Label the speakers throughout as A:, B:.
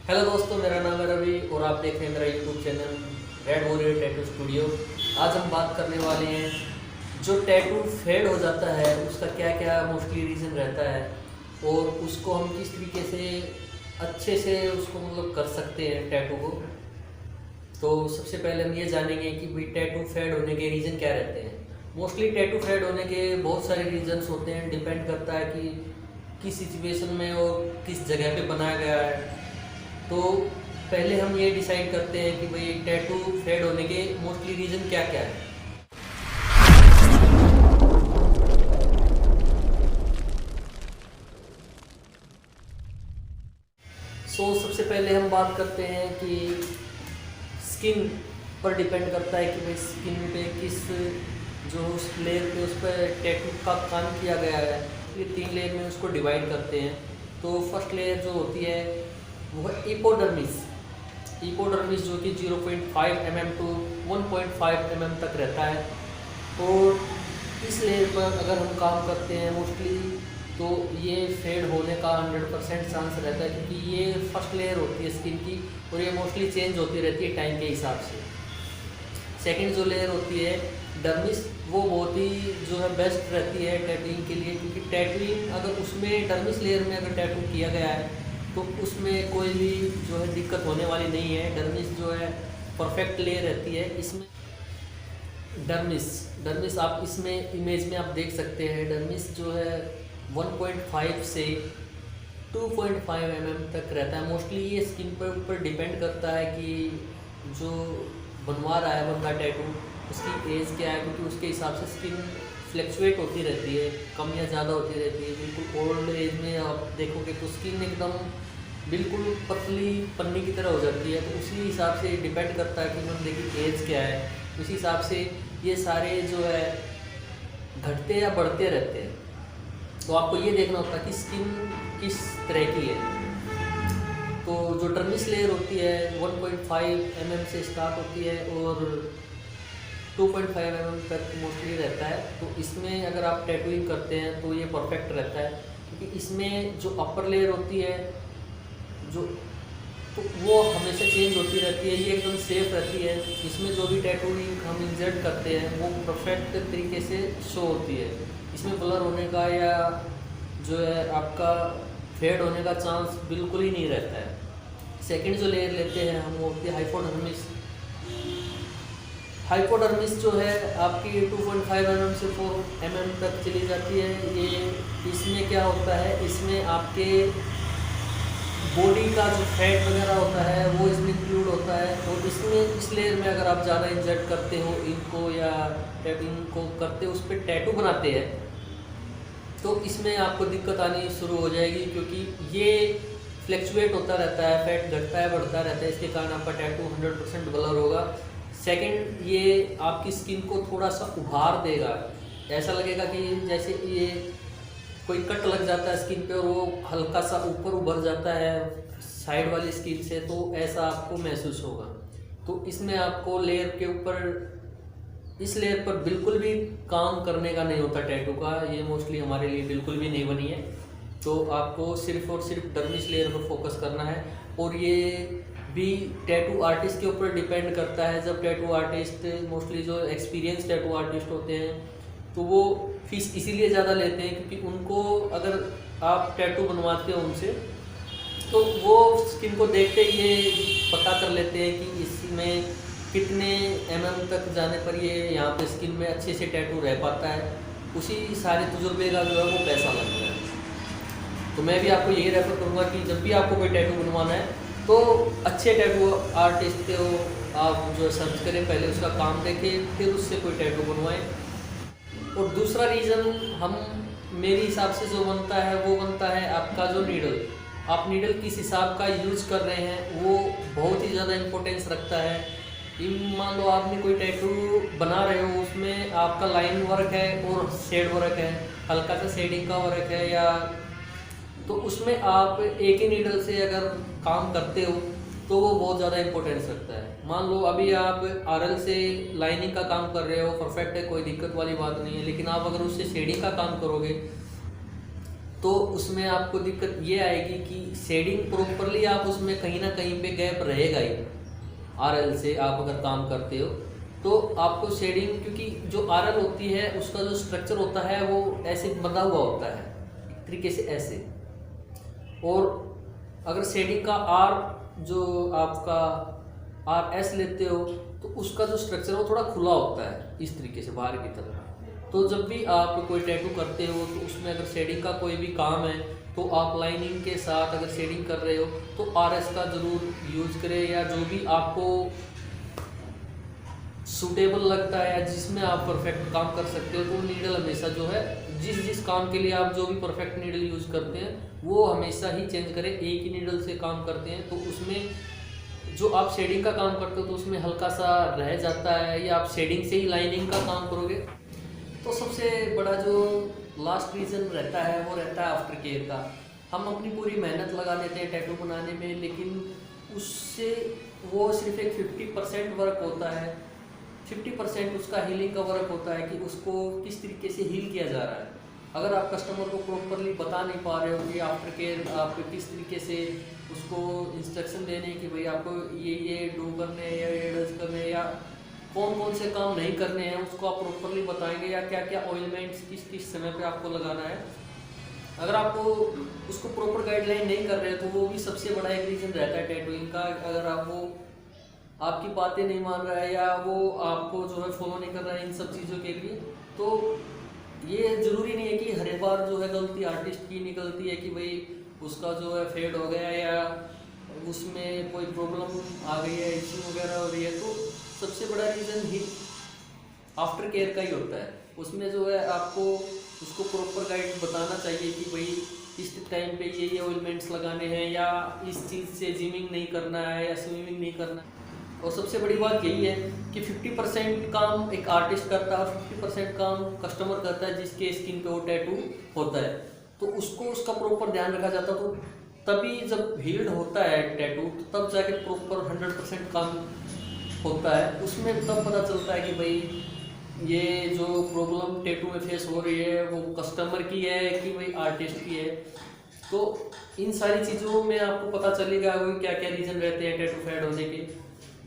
A: Hello दोस्तों, मेरा नाम है रवि और आप देख रहे हैं मेरा YouTube channel red warrior tattoo studio. आज हम बात करने वाले हैं जो टैटू फेड हो जाता है उसका क्या क्या मोस्टली रीज़न रहता है और उसको हम किस तरीके से अच्छे से उसको कर सकते हैं टैटू को। तो सबसे पहले हम ये जानेंगे कि भाई टैटू फेड होने के रीज़न क्या रहते हैं। मोस्टली टैटू फेड होने के बहुत सारे रीजंस होते हैं, डिपेंड करता है कि किस सिचुएशन में और किस जगह पे बनाया गया है। तो पहले हम ये डिसाइड करते हैं कि भाई टैटू फेड होने के मोस्टली रीज़न क्या क्या है। सबसे पहले हम बात करते हैं कि स्किन पर डिपेंड करता है कि भाई स्किन पे किस जो उस लेयर पे उस पर टैटू का काम किया गया है। ये 3 लेयर में उसको डिवाइड करते हैं। तो फर्स्ट लेयर जो होती है वो है एपोडर्मिस। एपोडर्मिस जो कि 0.5 mm टू 1.5 mm तक रहता है। और इस लेयर पर अगर हम काम करते हैं मोस्टली तो ये फेड होने का 100% चांस रहता है, क्योंकि ये फर्स्ट लेयर होती है स्किन की और ये मोस्टली चेंज होती रहती है टाइम के हिसाब से। सेकंड जो लेयर होती है डर्मिस, वो बहुत ही जो है बेस्ट रहती है टैटूइंग के लिए, क्योंकि टैटूइंग अगर उसमें डर्मिस लेयर में अगर टैटू किया गया है तो उसमें कोई भी जो है दिक्कत होने वाली नहीं है। डर्मिस जो है परफेक्ट लेयर रहती है। इसमें डर्मिस आप इसमें इमेज में आप देख सकते हैं। डर्मिस जो है 1.5 से 2.5 mm तक रहता है। मोस्टली ये स्किन पर ऊपर डिपेंड करता है कि जो बनवा रहा है बंदा टैटू उसकी एज क्या है, क्योंकि उसके हिसाब से स्किन फ्लैक्चुएट होती रहती है, कम या ज़्यादा होती रहती है। बिल्कुल ओल्ड एज में आप देखोगे तो स्किन एकदम बिल्कुल पतली पन्नी की तरह हो जाती है। तो उसी हिसाब से डिपेंड करता है कि बंदे की एज क्या है, उसी हिसाब से ये सारे जो है घटते या बढ़ते रहते हैं। तो आपको ये देखना होता है कि स्किन किस तरह की है। तो जो डर्मिस लेयर होती है 1.5 mm से स्टार्ट होती है और 2.5 mm तक मोस्टली रहता है। तो इसमें अगर आप टैटूइंग करते हैं तो ये परफेक्ट रहता है, क्योंकि इसमें जो अपर लेयर होती है जो तो वो हमेशा चेंज होती रहती है, ये एकदम सेफ रहती है। इसमें जो भी टैटूइंग हम इंसर्ट करते हैं वो परफेक्ट तरीके से शो होती है। इसमें ब्लर होने का या जो है आपका फेड होने का चांस बिल्कुल ही नहीं रहता है। सेकंड जो लेयर लेते हैं हम वो होती है हाइपोडर्मिस। हाइपोडर्मिस जो है आपकी 2.5 mm से 4 mm तक चली जाती है। ये इसमें क्या होता है, इसमें आपके बॉडी का जो फैट वगैरह होता है वो इसमें इंक्लूड होता है। और इसमें इस लेयर में अगर आप ज़्यादा इंजर्ट करते हो इनको या इनको करते हो उस पर टैटू बनाते हैं तो इसमें आपको दिक्कत आनी शुरू हो जाएगी, क्योंकि ये फ्लैक्चुएट होता रहता है, फैट घटता है बढ़ता रहता है। इसके कारण आपका टैटू 100% ब्लर होगा। सेकंड, ये आपकी स्किन को थोड़ा सा उभार देगा। ऐसा लगेगा कि जैसे ये कोई कट लग जाता है स्किन पे और वो हल्का सा ऊपर उभर जाता है साइड वाली स्किन से, तो ऐसा आपको महसूस होगा। तो इसमें आपको लेयर के ऊपर इस लेयर पर बिल्कुल भी काम करने का नहीं होता टैटू का। ये मोस्टली हमारे लिए बिल्कुल भी नहीं बनी है। तो आपको सिर्फ और सिर्फ डर्मिस लेयर पर फोकस करना है। और ये भी टैटू आर्टिस्ट के ऊपर डिपेंड करता है। जब टैटू आर्टिस्ट मोस्टली जो एक्सपीरियंस टैटू आर्टिस्ट होते हैं तो वो फीस इसीलिए ज़्यादा लेते हैं, क्योंकि उनको अगर आप टैटू बनवाते हो उनसे तो वो स्किन को देखते ही ये पता कर लेते हैं कि इसमें कितने mm तक जाने पर ये यहाँ पे स्किन में अच्छे से टैटू रह पाता है। उसी सारे तजुर्बे का जो है वो पैसा लगता है। तो मैं भी आपको यही रेफर करूँगा कि जब भी आपको कोई टैटू बनवाना है तो अच्छे टैटू आर्टिस्ट को आप जो सर्च करें, पहले उसका काम देखें, फिर उससे कोई टैटू बनवाएं। और दूसरा रीज़न हम मेरे हिसाब से जो बनता है वो बनता है आपका जो नीडल। आप नीडल किस हिसाब का यूज़ कर रहे हैं वो बहुत ही ज़्यादा इम्पोर्टेंस रखता है। मान लो आपने कोई टैटू बना रहे हो, उसमें आपका लाइन वर्क है और शेड वर्क है, हल्का सा शेडिंग का वर्क है, या तो उसमें आप एक ही नीडल से अगर काम करते हो तो वो बहुत ज़्यादा इंपॉर्टेंस रखता है। मान लो अभी आप आरएल से लाइनिंग का काम कर रहे हो, परफेक्ट है, कोई दिक्कत वाली बात नहीं है, लेकिन आप अगर उससे शेडिंग का काम करोगे तो उसमें आपको दिक्कत ये आएगी कि शेडिंग प्रॉपरली आप उसमें कहीं ना कहीं पे गैप रहेगा ही। आरएल से आप अगर काम करते हो तो आपको शेडिंग, क्योंकि जो आरएल होती है उसका जो स्ट्रक्चर होता है वो ऐसे बंधा हुआ होता है एक तरीके से ऐसे, और अगर शेडिंग का आर जो आपका आर एस लेते हो तो उसका जो स्ट्रक्चर है वो थोड़ा खुला होता है इस तरीके से बाहर की तरफ। तो जब भी आप कोई टैटू करते हो तो उसमें अगर शेडिंग का कोई भी काम है तो आप लाइनिंग के साथ अगर शेडिंग कर रहे हो तो आरएस का ज़रूर यूज करें, या जो भी आपको सूटेबल लगता है या जिसमें आप परफेक्ट काम कर सकते हो। तो नीडल हमेशा जो है जिस काम के लिए आप जो भी परफेक्ट नीडल यूज करते हैं वो हमेशा ही चेंज करें। एक ही नीडल से काम करते हैं तो उसमें जो आप शेडिंग का काम करते हो तो उसमें हल्का सा रह जाता है, या आप शेडिंग से ही लाइनिंग का काम करोगे। तो सबसे बड़ा जो लास्ट रीज़न रहता है वो रहता है आफ्टर केयर का। हम अपनी पूरी मेहनत लगा देते हैं टैटू बनाने में, लेकिन उससे वो सिर्फ एक 50% वर्क होता है। 50% उसका हीलिंग का वर्क होता है कि उसको किस तरीके से हील किया जा रहा है। अगर आप कस्टमर को प्रॉपरली बता नहीं पा रहे हो कि आफ्टर केयर आप किस तरीके से उसको इंस्ट्रक्शन देने कि भाई आपको ये डू करने हैं या ये डज करने हैं, या कौन कौन से काम नहीं करने हैं उसको आप प्रॉपरली बताएंगे, या क्या क्या ऑइलमेंट्स किस किस समय पे आपको लगाना है। अगर आपको उसको प्रॉपर गाइडलाइन नहीं कर रहे तो वो भी सबसे बड़ा एक रीज़न रहता है टैटूइंग का। अगर आप वो आपकी बातें नहीं मान रहा है या वो आपको जो है फॉलो नहीं कर रहा है इन सब चीज़ों के लिए, तो ये ज़रूरी नहीं है कि हर बार जो है गलती आर्टिस्ट की निकलती है कि भाई उसका जो है फेड हो गया या उसमें कोई प्रॉब्लम आ गई है, इश्यू वगैरह हो रही है। तो सबसे बड़ा रीज़न ही आफ्टर केयर का ही होता है। उसमें जो है आपको उसको प्रॉपर गाइड बताना चाहिए कि भाई इस टाइम पे ये ऑइलमेंट्स लगाने हैं, या इस चीज़ से जिमिंग नहीं करना है या स्विमिंग नहीं करना है। और सबसे बड़ी बात यही है कि 50% काम एक आर्टिस्ट करता है और 50% काम कस्टमर करता है जिसके स्किन पे वो टैटू होता है। तो उसको उसका प्रॉपर ध्यान रखा जाता है, तो तभी जब हील्ड होता है टैटू तो तब जाके प्रॉपर 100% काम होता है। उसमें तब पता चलता है कि भाई ये जो प्रॉब्लम टैटू में फेस हो रही है वो कस्टमर की है कि भाई आर्टिस्ट की है। तो इन सारी चीज़ों में आपको पता चलेगा वो क्या क्या रीज़न रहते हैं टैटू फेड होने के।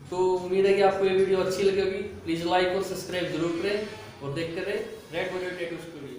A: तो उम्मीद है कि आपको ये वीडियो अच्छी लगेगी। प्लीज़ लाइक और सब्सक्राइब जरूर करें और देखते रहे रेड वॉरियर टैटू स्टूडियो।